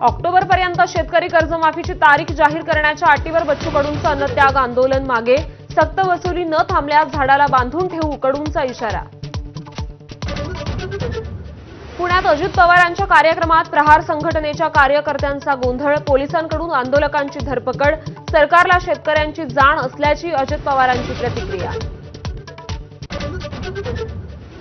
ऑक्टोबरपर्यंत शेतकरी कर्जमाफीची तारीख जाहीर करण्याच्या अटीवर बच्चू कडूंचं अन्नत्याग आंदोलन मागे, सक्त वसुली न थांबल्यास झाडाला बांधून ठेवू, कडूंचा इशारा. पुण्यात अजित पवारांच्या कार्यक्रमात प्रहार संघटनेच्या कार्यकर्त्यांचा गोंधळ, पोलिसांकडून आंदोलकांची धरपकड, सरकारला शेतकऱ्यांची जाण असल्याची अजित पवारांची प्रतिक्रिया.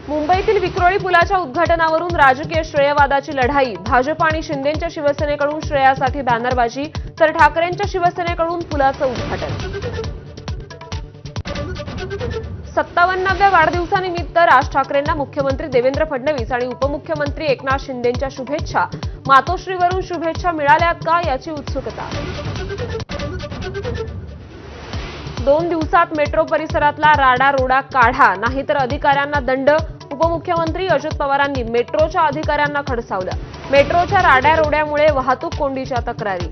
मुंबईतील विक्रोळी पुलाच्या उद्घाटनावरून राजकीय श्रेयवादाची लढाई, भाजप आणि शिंदेंच्या शिवसेनेकडून श्रेयासाठी बॅनरबाजी, तर ठाकरेंच्या शिवसेनेकडून पुलाचं उद्घाटन. 57व्या वाढदिवसानिमित्त राज ठाकरेंना मुख्यमंत्री देवेंद्र फडणवीस आणि उपमुख्यमंत्री एकनाथ शिंदेंच्या शुभेच्छा, मातोश्रीवरून शुभेच्छा मिळाल्यात का याची उत्सुकता. 2 दिवसात मेट्रो परिसरातला राडारोडा काढा, नाहीतर अधिकाऱ्यांना दंड, उपमुख्यमंत्री अजित पवारांनी मेट्रोच्या अधिकाऱ्यांना खडसावलं. मेट्रोच्या राड्यारोड्यामुळे वाहतूक कोंडीच्या तक्रारी.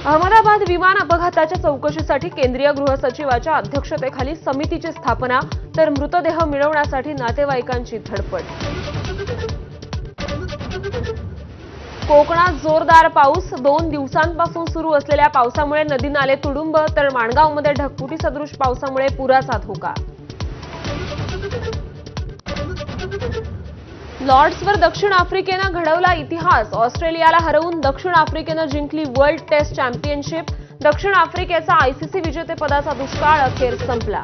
अहमदाबाद विमान अपघाताच्या चौकशीसाठी केंद्रीय गृहसचिवाच्या अध्यक्षतेखाली समितीची स्थापना, तर मृतदेह मिळवण्यासाठी नातेवाईकांची धडपड. कोकणात जोरदार पाऊस, 2 दिवसांपासून सुरू असलेल्या पावसामुळे नदी नाले तुडुंब, तर माणगावमध्ये ढगफुटी सदृश पावसामुळे पुराचा धोका. लॉर्ड्सवर दक्षिण आफ्रिकेनं घडवला इतिहास, ऑस्ट्रेलियाला हरवून दक्षिण आफ्रिकेनं जिंकली वर्ल्ड टेस्ट चॅम्पियनशिप. दक्षिण आफ्रिकेचा आयसीसी विजेतेपदाचा दुष्काळ अखेर संपला.